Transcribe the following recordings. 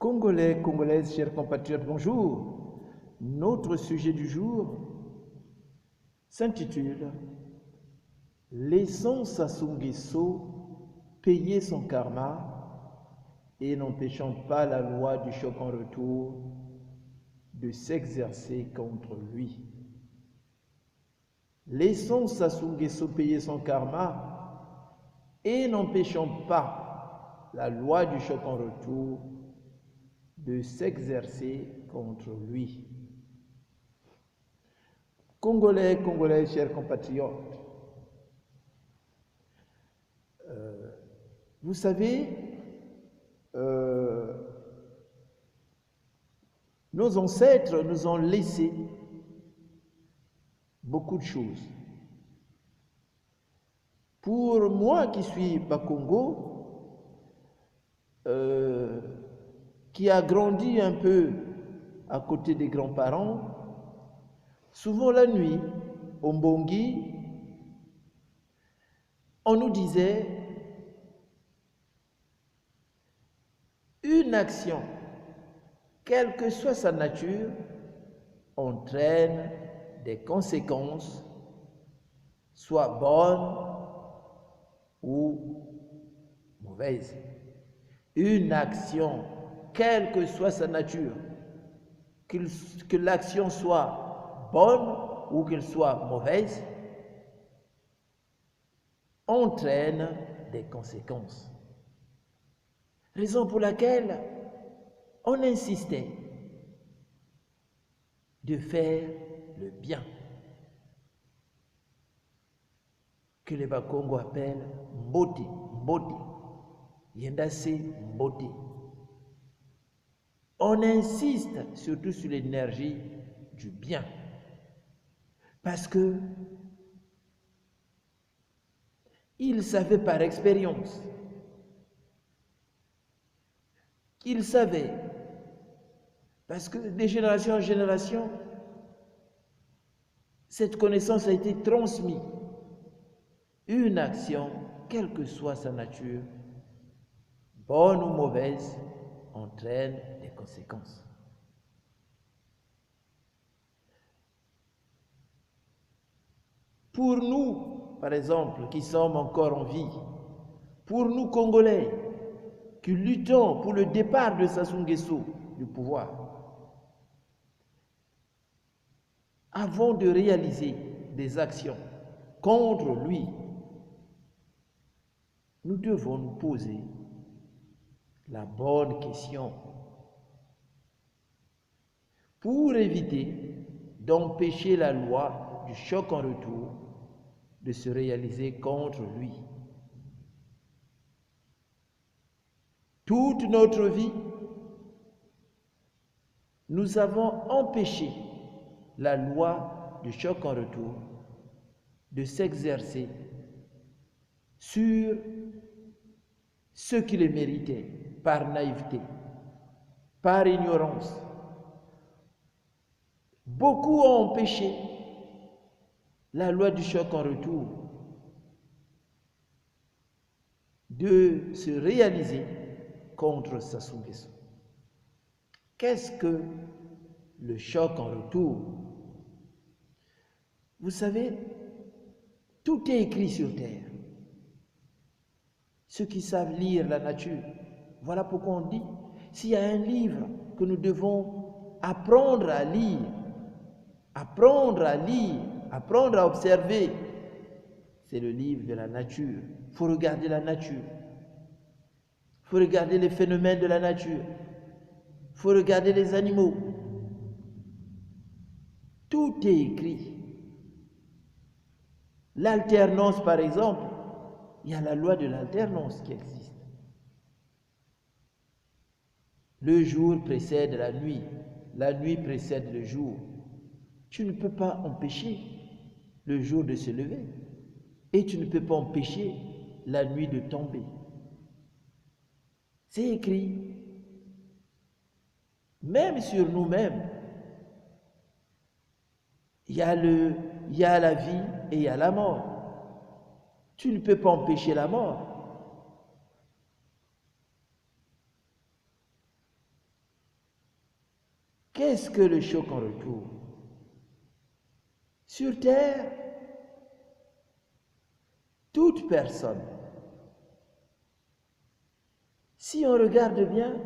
Congolais, Congolaises, chers compatriotes, bonjour. Notre sujet du jour s'intitule « Laissons Sassou Nguesso payer son karma et n'empêchons pas la loi du choc en retour de s'exercer contre lui. » Laissons Sassou Nguesso payer son karma et n'empêchons pas la loi du choc en retour de s'exercer contre lui. Congolais, Congolais, chers compatriotes, vous savez, nos ancêtres nous ont laissé beaucoup de choses. Pour moi qui suis Bakongo, qui a grandi un peu à côté des grands-parents, souvent la nuit, au Mbongi, on nous disait une action, quelle que soit sa nature, entraîne des conséquences, soit bonnes ou mauvaises. Une action, quelle que soit sa nature, que l'action soit bonne ou qu'elle soit mauvaise, entraîne des conséquences. Raison pour laquelle on insistait de faire le bien, que les Bakongo appellent Mbote, Mbote, Yendase Mbote. On insiste surtout sur l'énergie du bien, parce que ils savaient par expérience, ils savaient, parce que de génération en génération, cette connaissance a été transmise. Une action, quelle que soit sa nature, bonne ou mauvaise, entraîne des conséquences. Pour nous, par exemple, qui sommes encore en vie, pour nous Congolais, qui luttons pour le départ de Sassou Nguesso du pouvoir, avant de réaliser des actions contre lui, nous devons nous poser la bonne question pour éviter d'empêcher la loi du choc en retour de se réaliser contre lui. Toute notre vie, nous avons empêché la loi du choc en retour de s'exercer sur ceux qui le méritaient par naïveté, par ignorance. Beaucoup ont empêché la loi du choc en retour de se réaliser contre Sassou Nguesso. Qu'est-ce que le choc en retour? Vous savez, tout est écrit sur terre. Ceux qui savent lire la nature, voilà pourquoi on dit, s'il y a un livre que nous devons apprendre à lire, apprendre à observer, c'est le livre de la nature. Il faut regarder la nature. Il faut regarder les phénomènes de la nature. Il faut regarder les animaux. Tout est écrit. L'alternance, par exemple, il y a la loi de l'alternance qui existe. Le jour précède la nuit précède le jour. Tu ne peux pas empêcher le jour de se lever et tu ne peux pas empêcher la nuit de tomber. C'est écrit. Même sur nous-mêmes, il y a la vie et il y a la mort. Tu ne peux pas empêcher la mort. Qu'est-ce que le choc en retour? Sur terre, toute personne, si on regarde bien,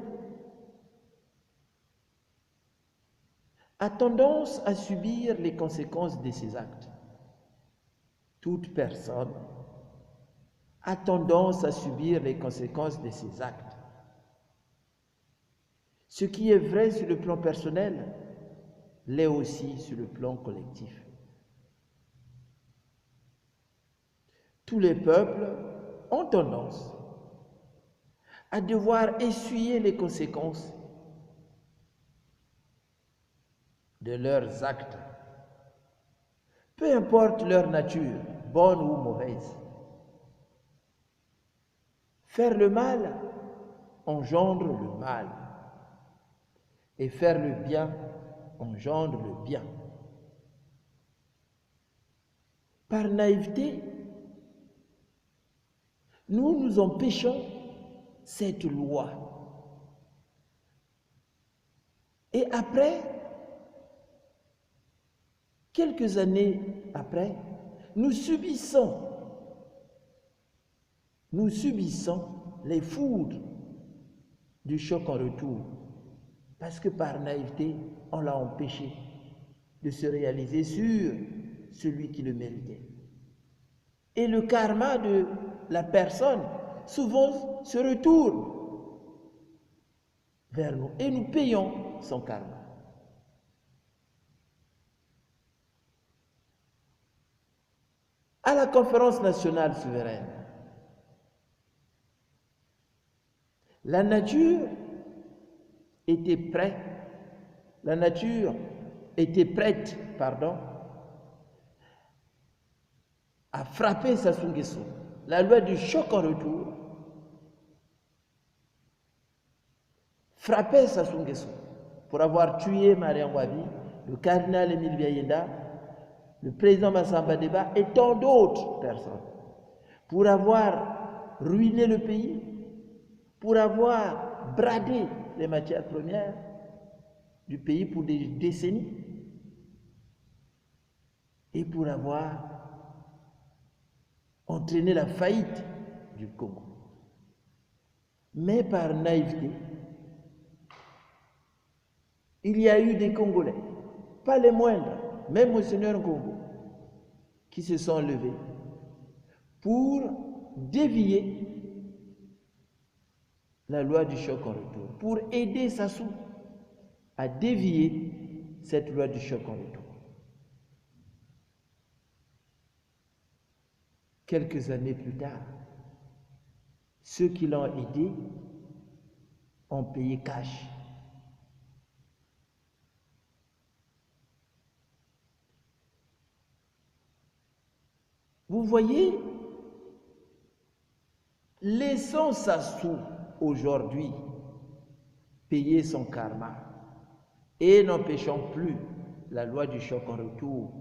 a tendance à subir les conséquences de ses actes. Toute personne a tendance à subir les conséquences de ses actes. Ce qui est vrai sur le plan personnel l'est aussi sur le plan collectif. Tous les peuples ont tendance à devoir essuyer les conséquences de leurs actes, peu importe leur nature, bonne ou mauvaise. Faire le mal engendre le mal, et faire le bien engendre le bien. Par naïveté, nous nous empêchons cette loi. Et après, quelques années après, nous subissons les foudres du choc en retour, parce que par naïveté, on l'a empêché de se réaliser sur celui qui le méritait. Et le karma de la personne souvent se retourne vers nous et nous payons son karma. À la conférence nationale souveraine, la nature était prête à frapper Sassou Nguesso. La loi du choc en retour frappait Sassou Nguesso pour avoir tué Mariam Wabi, le cardinal Émile Biayenda, le président Massamba Deba et tant d'autres personnes, pour avoir ruiné le pays, pour avoir bradé les matières premières du pays pour des décennies et pour avoir entraîné la faillite du Congo. Mais par naïveté, il y a eu des Congolais, pas les moindres, même Monseigneur Ngongo, qui se sont levés pour dévier la loi du choc en retour, pour aider Sassou à dévier cette loi du choc en retour. Quelques années plus tard, ceux qui l'ont aidé ont payé cash. Vous voyez, laissons Sassou aujourd'hui payer son karma et n'empêchons plus la loi du choc en retour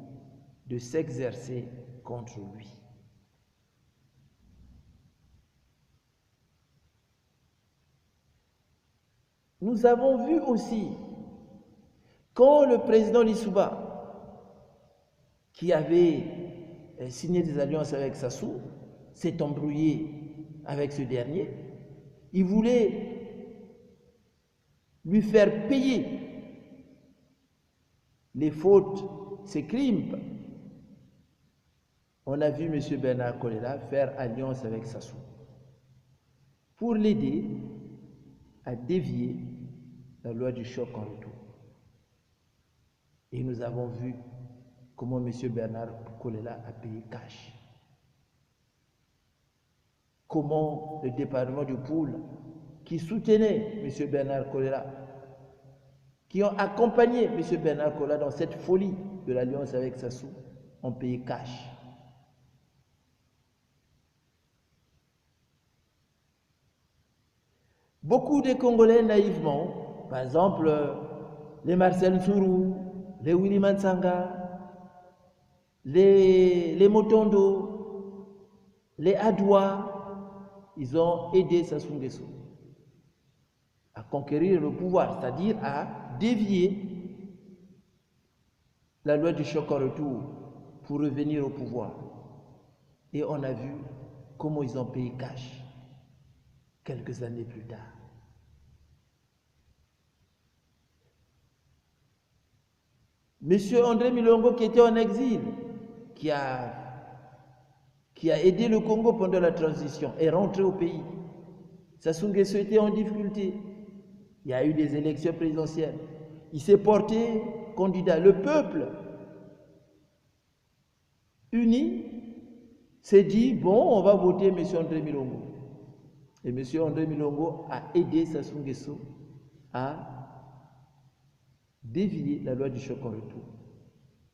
de s'exercer contre lui. Nous avons vu aussi, quand le président Lissouba, qui avait signé des alliances avec Sassou, s'est embrouillé avec ce dernier, il voulait lui faire payer les fautes, ses crimes. On a vu M. Bernard Kolela faire alliance avec Sassou pour l'aider à dévier la loi du choc en retour. Et nous avons vu comment M. Bernard Kolela a payé cash. Comment le département du Poul, qui soutenait M. Bernard Kolela, qui ont accompagné M. Bernard Kolela dans cette folie de l'alliance avec Sassou, ont payé cash. Beaucoup de Congolais naïvement, par exemple les Marcel Nsourou, les Willy Mansanga, les Motondo, les Adoua, ils ont aidé Sassou Nguesso à conquérir le pouvoir, c'est-à-dire à dévier la loi du choc en retour pour revenir au pouvoir. Et on a vu comment ils ont payé cash quelques années plus tard. Monsieur André Milongo, qui était en exil, qui a aidé le Congo pendant la transition, est rentré au pays. Sassou Nguesso était en difficulté. Il y a eu des élections présidentielles. Il s'est porté candidat. Le peuple uni s'est dit, bon, on va voter M. André Milongo. Et M. André Milongo a aidé Sassou Nguesso à dévier la loi du choc en retour,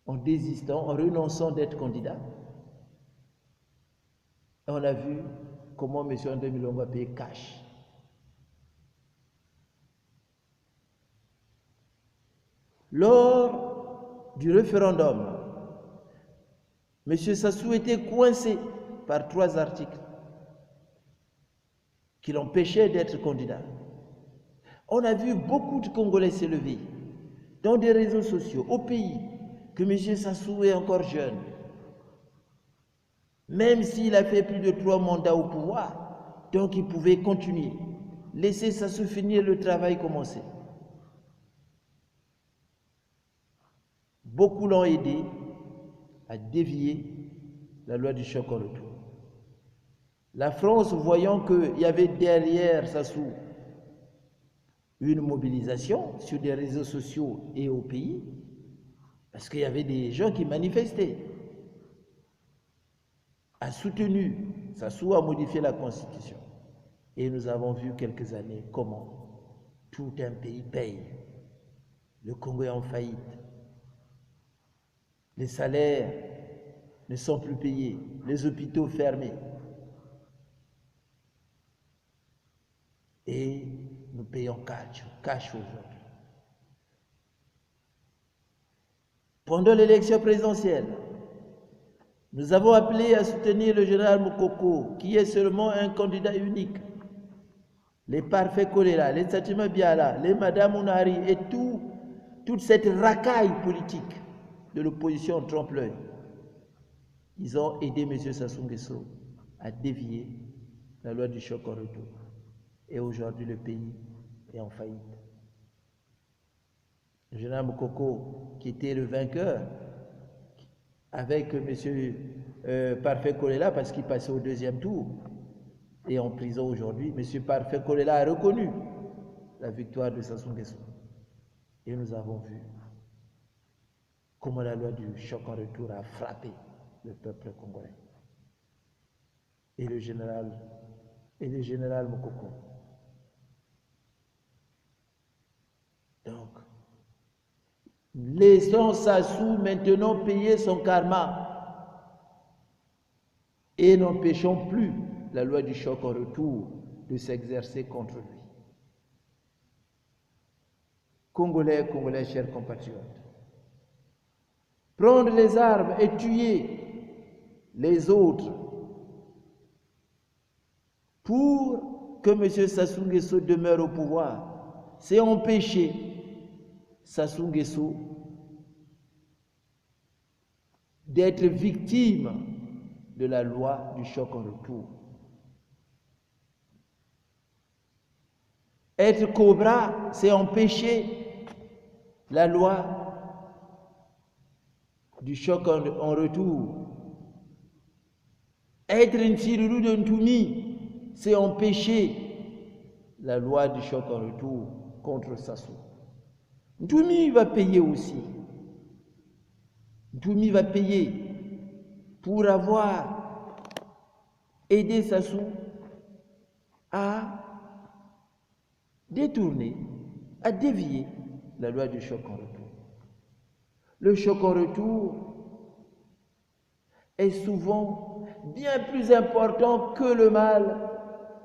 en désistant, en renonçant d'être candidat. Et on a vu comment M. André Milongo a payé cash. Lors du référendum, M. Sassou était coincé par 3 articles qui l'empêchaient d'être candidat. On a vu beaucoup de Congolais s'élever dans des réseaux sociaux au pays que M. Sassou est encore jeune. Même s'il a fait plus de 3 mandats au pouvoir, donc il pouvait continuer. Laisser Sassou finir le travail commencé. Beaucoup l'ont aidé à dévier la loi du choc en retour. La France, voyant qu'il y avait derrière Sassou une mobilisation sur des réseaux sociaux et au pays, parce qu'il y avait des gens qui manifestaient, a soutenu Sassou à modifier la Constitution. Et nous avons vu quelques années comment tout un pays paye. Le Congo est en faillite. Les salaires ne sont plus payés, les hôpitaux fermés. Et nous payons cash aujourd'hui. Pendant l'élection présidentielle, nous avons appelé à soutenir le général Mokoko, qui est seulement un candidat unique. Les Parfait Kolela, les Satima Biala, les Madame Ounari et toute cette racaille politique de l'opposition en trompe-l'œil. Ils ont aidé M. Sassou Nguesso à dévier la loi du choc en retour. Et aujourd'hui, le pays est en faillite. Le général Mokoko, qui était le vainqueur, avec M. Parfait Kolela, parce qu'il passait au 2e tour, est en prison aujourd'hui. M. Parfait Kolela a reconnu la victoire de Sassou Nguesso. Et nous avons vu comment la loi du choc en retour a frappé le peuple congolais. Et le général Mokoko. Donc, laissons Sassou maintenant payer son karma et n'empêchons plus la loi du choc en retour de s'exercer contre lui. Congolais, chers compatriotes, prendre les armes et tuer les autres pour que M. Sassou Nguesso demeure au pouvoir, c'est empêcher Sassou Nguesso d'être victime de la loi du choc en retour. Être cobra, c'est empêcher la loi du choc en retour. Être une Cirulu de Ntoumi, c'est empêcher la loi du choc en retour contre Sassou. Ntoumi va payer aussi. Ntoumi va payer pour avoir aidé Sassou à détourner, à dévier la loi du choc en retour. Le choc en retour est souvent bien plus important que le mal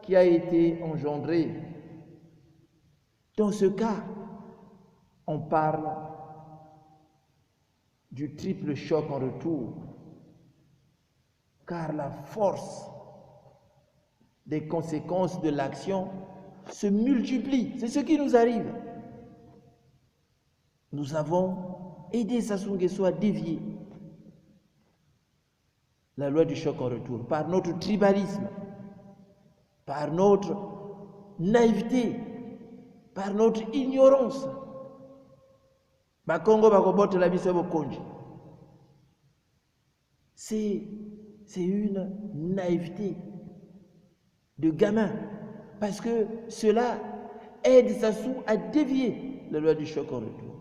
qui a été engendré. Dans ce cas, on parle du triple choc en retour, car la force des conséquences de l'action se multiplie. C'est ce qui nous arrive. Nous avons aider Sassou Nguesso à dévier la loi du choc en retour par notre tribalisme, par notre naïveté, par notre ignorance. Bakongo bakobote la biso bokonji. C'est une naïveté de gamin, parce que cela aide Sassou à dévier la loi du choc en retour.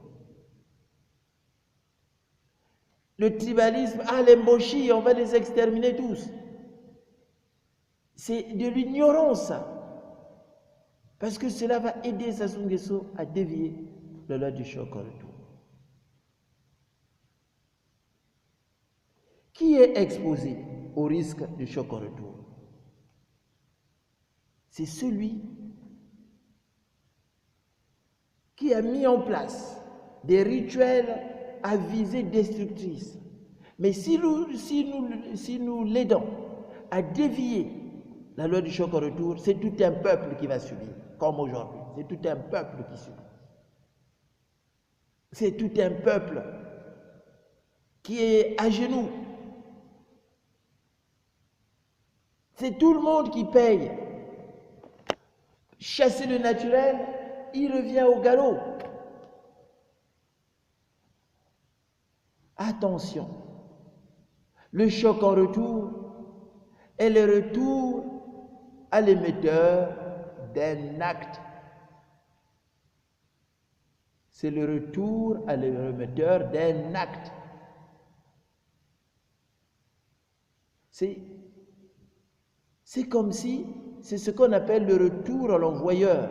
Le tribalisme, les Mboshi, on va les exterminer tous. C'est de l'ignorance, parce que cela va aider Sassou Nguesso à dévier la loi du choc en retour. Qui est exposé au risque du choc en retour? C'est celui qui a mis en place des rituels à visée destructrice. Mais si nous l'aidons à dévier la loi du choc en retour, c'est tout un peuple qui va subir, comme aujourd'hui. C'est tout un peuple qui subit. C'est tout un peuple qui est à genoux. C'est tout le monde qui paye. Chasser le naturel, il revient au galop. Attention, le choc en retour est le retour à l'émetteur d'un acte. C'est le retour à l'émetteur d'un acte. C'est comme si, c'est ce qu'on appelle le retour à l'envoyeur.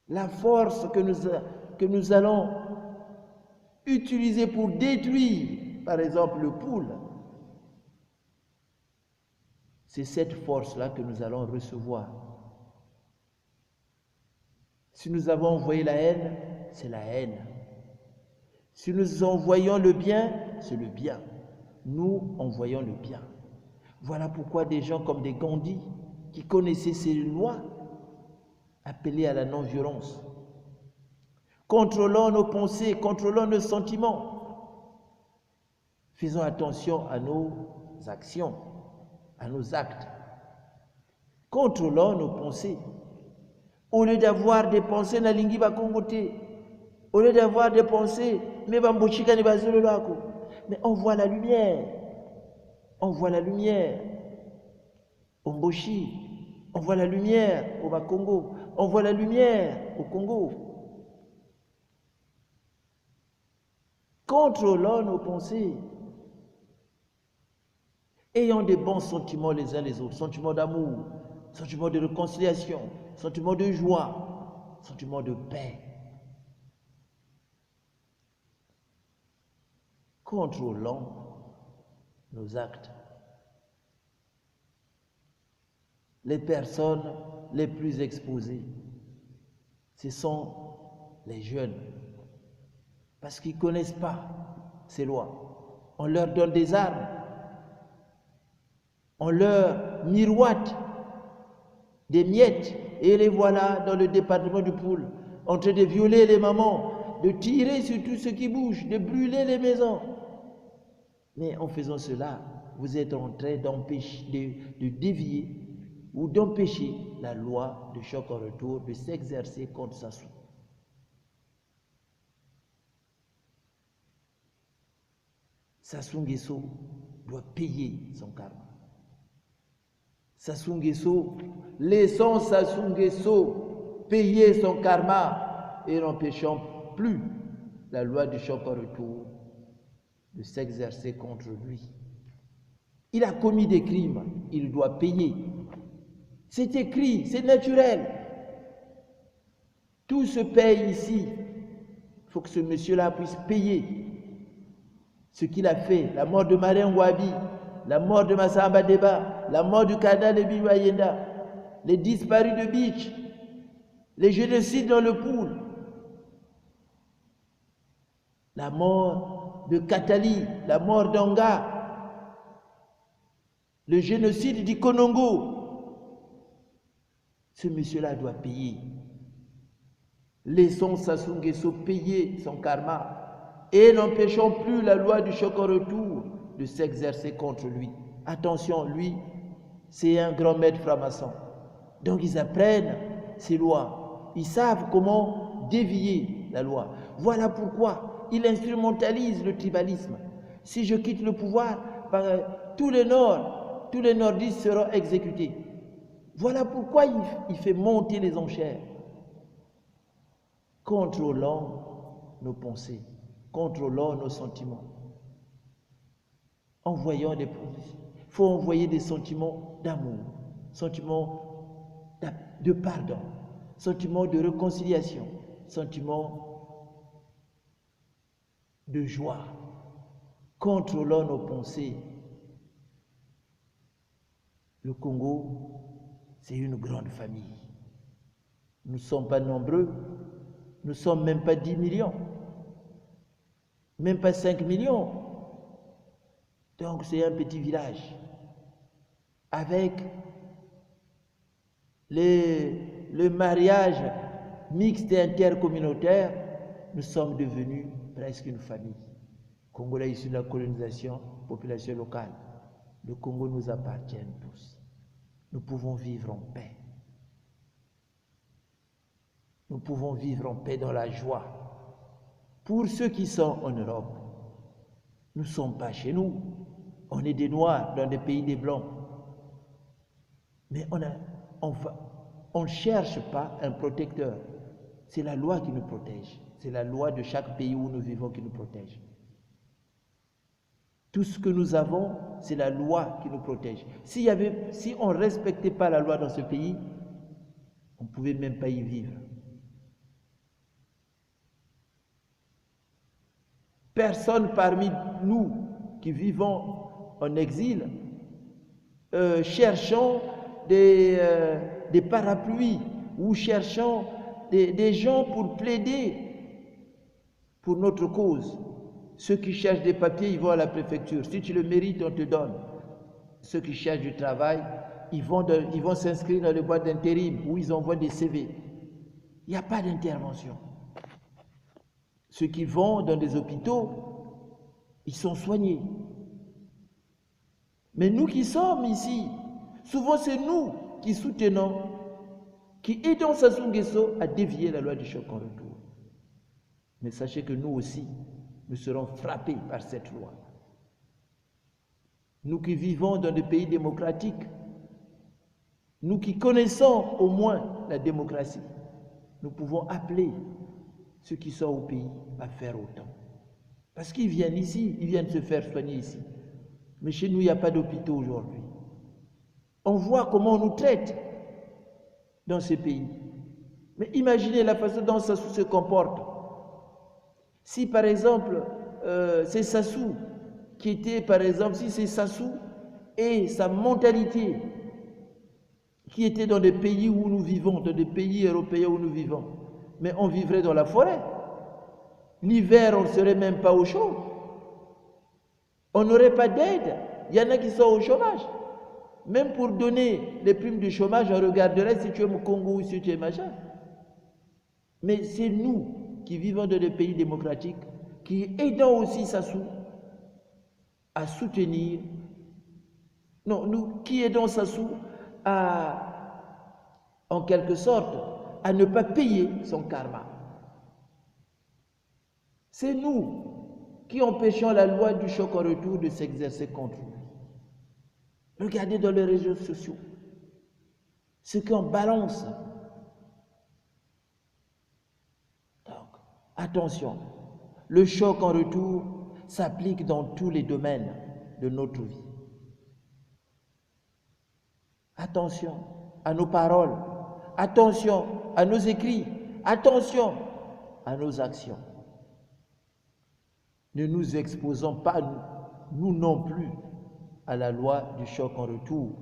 La force que nous allons utiliser pour détruire, par exemple, le poule, c'est cette force-là que nous allons recevoir. Si nous avons envoyé la haine, c'est la haine. Si nous envoyons le bien, c'est le bien. Nous envoyons le bien. Voilà pourquoi des gens comme des Gandhi, qui connaissaient ces lois, appelaient à la non-violence. Contrôlons nos pensées, contrôlons nos sentiments. Faisons attention à nos actions, à nos actes. Contrôlons nos pensées. Au lieu d'avoir des pensées na lingi bakongote, au lieu d'avoir des pensées, mais on voit la lumière. On voit la lumière au Mboshi, on voit la lumière au Bakongo, on voit la lumière au Congo. Contrôlons nos pensées. Ayons des bons sentiments les uns les autres, sentiments d'amour, sentiments de réconciliation, sentiments de joie, sentiments de paix. Contrôlons nos actes. Les personnes les plus exposées, ce sont les jeunes, parce qu'ils ne connaissent pas ces lois. On leur donne des armes, on leur miroite des miettes, et les voilà dans le département du Poule, en train de violer les mamans, de tirer sur tout ce qui bouge, de brûler les maisons. Mais en faisant cela, vous êtes en train d'empêcher, de dévier ou d'empêcher la loi de choc en retour de s'exercer contre Sassou. Sassou Nguesso doit payer son karma. Sassou Nguesso, laissons Sassou Nguesso payer son karma et n'empêchons plus la loi du choc en retour de s'exercer contre lui. Il a commis des crimes, il doit payer. C'est écrit, c'est naturel. Tout se paye ici. Il faut que ce monsieur-là puisse payer ce qu'il a fait. La mort de Marien Wabi, la mort de Massamba Deba, la mort du Kada de Biwayenda, les disparus de Beach, les génocides dans le Poule, la mort de Katali, la mort d'Anga, le génocide du Konongo. Ce monsieur-là doit payer. Laissons Sassou Nguesso payer son karma et n'empêchons plus la loi du choc en retour de s'exercer contre lui. Attention, lui, c'est un grand maître franc-maçon. Donc ils apprennent ces lois. Ils savent comment dévier la loi. Voilà pourquoi il instrumentalise le tribalisme. Si je quitte le pouvoir, tous les nordistes seront exécutés. Voilà pourquoi il fait monter les enchères. Contrôlons nos pensées, contrôlons nos sentiments. Envoyons des pensées. Il faut envoyer des sentiments d'amour, sentiments de pardon, sentiments de réconciliation, sentiments de joie. Contrôlons nos pensées. Le Congo, c'est une grande famille. Nous ne sommes pas nombreux, nous ne sommes même pas 10 millions, même pas 5 millions. Donc c'est un petit village. Avec le mariage mixte et intercommunautaire, nous sommes devenus presque une famille. Congolais issus de la colonisation, population locale. Le Congo nous appartient tous. Nous pouvons vivre en paix. Nous pouvons vivre en paix dans la joie. Pour ceux qui sont en Europe, nous ne sommes pas chez nous. On est des Noirs dans des pays des Blancs. Mais on ne cherche pas un protecteur. C'est la loi qui nous protège. C'est la loi de chaque pays où nous vivons qui nous protège. Tout ce que nous avons, c'est la loi qui nous protège. Si on ne respectait pas la loi dans ce pays, on ne pouvait même pas y vivre. Personne parmi nous qui vivons en exil cherchons des parapluies ou cherchons des gens pour plaider pour notre cause. Ceux qui cherchent des papiers, ils vont à la préfecture. Si tu le mérites, on te donne. Ceux qui cherchent du travail, ils vont s'inscrire dans les boîtes d'intérim où ils envoient des CV. Il n'y a pas d'intervention. Ceux qui vont dans des hôpitaux, ils sont soignés. Mais nous qui sommes ici, souvent c'est nous qui soutenons, qui aidons Sassou Nguesso à dévier la loi du choc en retour. Mais sachez que nous aussi, nous serons frappés par cette loi. Nous qui vivons dans des pays démocratiques, nous qui connaissons au moins la démocratie, nous pouvons appeler ceux qui sont au pays à faire autant. Parce qu'ils viennent ici, ils viennent se faire soigner ici. Mais chez nous, il n'y a pas d'hôpitaux aujourd'hui. On voit comment on nous traite dans ces pays. Mais imaginez la façon dont Sassou se comporte. Si par exemple, c'est Sassou qui était, par exemple, si c'est Sassou et sa mentalité qui était dans des pays où nous vivons, dans des pays européens où nous vivons, mais on vivrait dans la forêt. L'hiver, on ne serait même pas au chaud. On n'aurait pas d'aide. Il y en a qui sont au chômage. Même pour donner les primes de chômage, on regarderait si tu es au Congo ou si tu es machin. Mais c'est nous qui vivons dans des pays démocratiques, qui aidons aussi Sassou à soutenir, non, nous qui aidons Sassou en quelque sorte, à ne pas payer son karma. C'est nous qui empêchons la loi du choc en retour de s'exercer contre lui. Regardez dans les réseaux sociaux ce qu'on balance. Donc, attention, le choc en retour s'applique dans tous les domaines de notre vie. Attention à nos paroles, attention à nos écrits, attention à nos actions. Ne nous exposons pas, nous non plus, à la loi du choc en retour.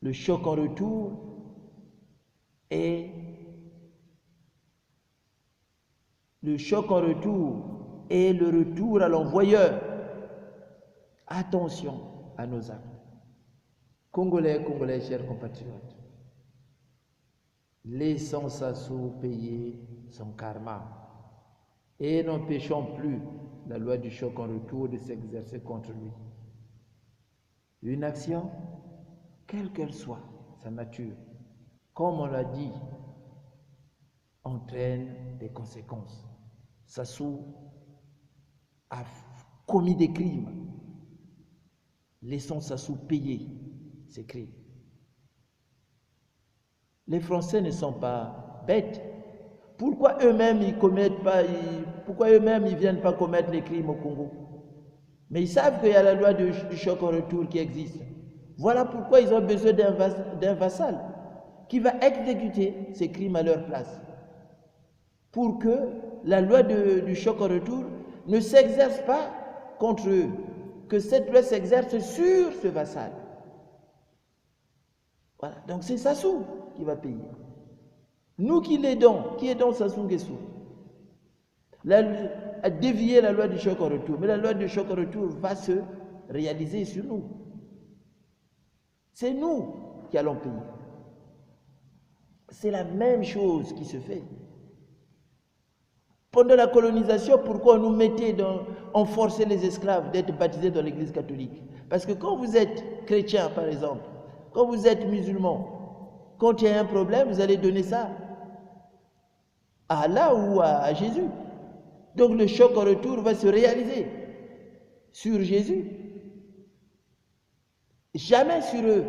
Le choc en retour est le retour à l'envoyeur. Attention à nos actes. Congolais, chers compatriotes, laissons Sassou payer son karma et n'empêchons plus la loi du choc en retour de s'exercer contre lui. Une action, quelle qu'elle soit sa nature, comme on l'a dit, entraîne des conséquences. Sassou a commis des crimes. Laissons Sassou payer ces crimes. Les Français ne sont pas bêtes. Pourquoi eux-mêmes ils commettent pas, pourquoi eux-mêmes ils viennent pas commettre les crimes au Congo? Mais ils savent qu'il y a la loi du choc en retour qui existe. Voilà pourquoi ils ont besoin d'un vassal qui va exécuter ces crimes à leur place. Pour que la loi du choc en retour ne s'exerce pas contre eux, que cette loi s'exerce sur ce vassal. Voilà, donc c'est Sassou qui va payer. Nous qui aidons Sassou Nguesso à dévier la loi du choc en retour. Mais la loi du choc en retour va se réaliser sur nous. C'est nous qui allons payer. C'est la même chose qui se fait. Pendant la colonisation, pourquoi on nous mettait on forçait les esclaves d'être baptisés dans l'église catholique? Parce que quand vous êtes chrétien, par exemple, quand vous êtes musulman, quand il y a un problème, vous allez donner ça à Allah ou à Jésus. Donc le choc en retour va se réaliser sur Jésus, jamais sur eux.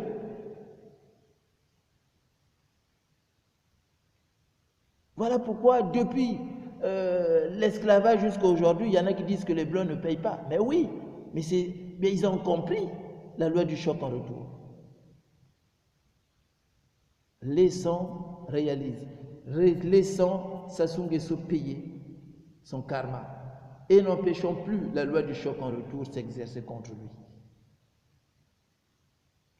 Voilà pourquoi depuis l'esclavage jusqu'à aujourd'hui, il y en a qui disent que les Blancs ne payent pas. Mais oui, mais ils ont compris la loi du choc en retour. Laissons Sassou Nguesso payer son karma et n'empêchons plus la loi du choc en retour s'exercer contre lui.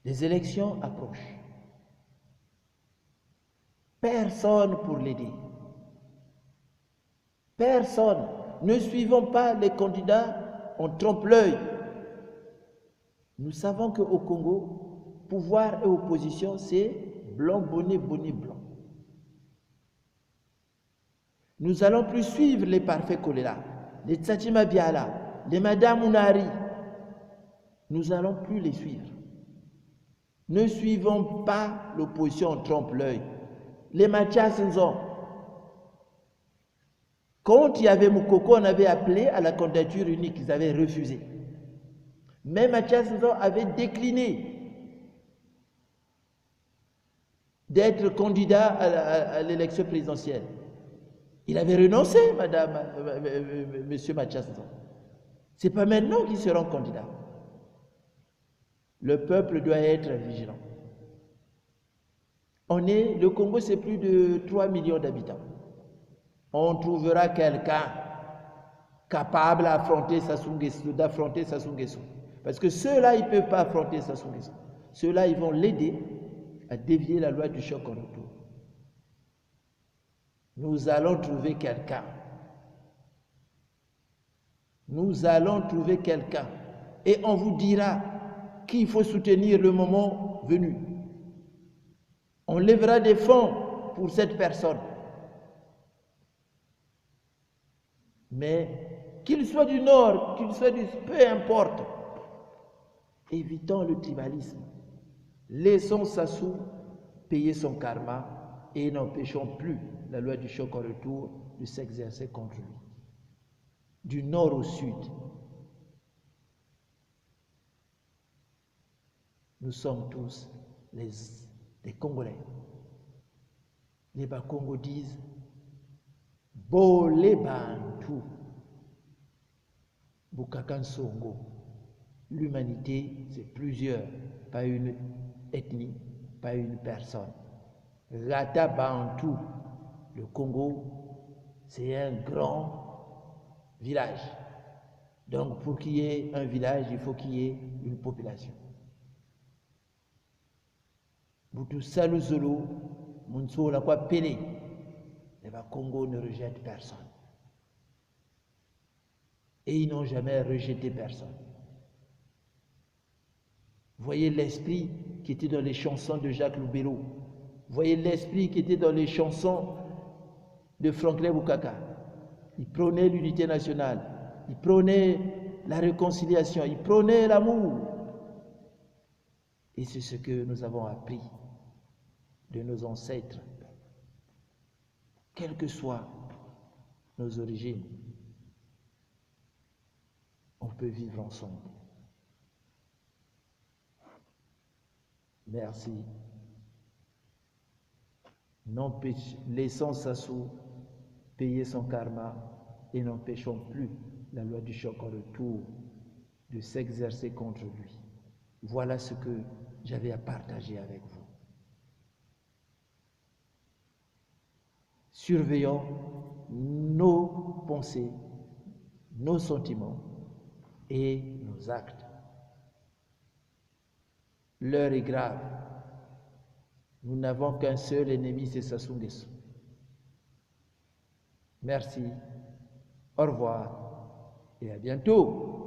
Les élections approchent. Personne pour l'aider. Personne. Ne suivons pas les candidats, on trompe l'œil. Nous savons qu'au Congo, pouvoir et opposition, c'est blanc, bonnet, bonnet, blanc. Nous allons plus suivre les parfaits Kolela, les Tsatima Biala, les Madame Unari. Nous allons plus les suivre. Ne suivons pas l'opposition, on trompe l'œil. Les Mathias Nzon. Quand il y avait Moukoko, on avait appelé à la candidature unique, ils avaient refusé. Mais Mathias Nzon avait décliné d'être candidat à l'élection présidentielle. Il avait renoncé, monsieur Mathias Nzon. Ce n'est pas maintenant qu'ils seront candidats. Le peuple doit être vigilant. Le Congo, c'est plus de 3 millions d'habitants. On trouvera quelqu'un capable d'affronter Sassou Nguesso. Parce que ceux-là, ils ne peuvent pas affronter Sassou Nguesso. Ceux-là, ils vont l'aider à dévier la loi du choc en retour. Nous allons trouver quelqu'un. Nous allons trouver quelqu'un. Et on vous dira qu'il faut soutenir le moment venu. On lèvera des fonds pour cette personne. Mais qu'il soit du Nord, qu'il soit du... peu importe. Évitons le tribalisme. Laissons Sassou payer son karma et n'empêchons plus la loi du choc en retour de s'exercer contre lui. Du nord au sud, nous sommes tous des Congolais. Les Bakongo disent Bolé Bantu, Bukakan Songo. L'humanité, c'est plusieurs, pas une ethnie, pas une personne. Rata Bantu, le Congo, c'est un grand village. Donc, pour qu'il y ait un village, il faut qu'il y ait une population. Boutou Salou Zolo, Mounso la quoi Pélé. Les Congo ne rejettent personne. Et ils n'ont jamais rejeté personne. Voyez l'esprit qui était dans les chansons de Jacques Loubero. Voyez l'esprit qui était dans les chansons de Franklin Bukaka. Il prônait l'unité nationale, il prônait la réconciliation, il prônait l'amour. Et c'est ce que nous avons appris de nos ancêtres, quelles que soient nos origines. On peut vivre ensemble. Merci. Laissons Sassou payer son karma et n'empêchons plus la loi du choc en retour de s'exercer contre lui. Voilà ce que j'avais à partager avec vous. Surveillons nos pensées, nos sentiments et nos actes. L'heure est grave. Nous n'avons qu'un seul ennemi, c'est Sassou Nguesso. Merci, au revoir et à bientôt.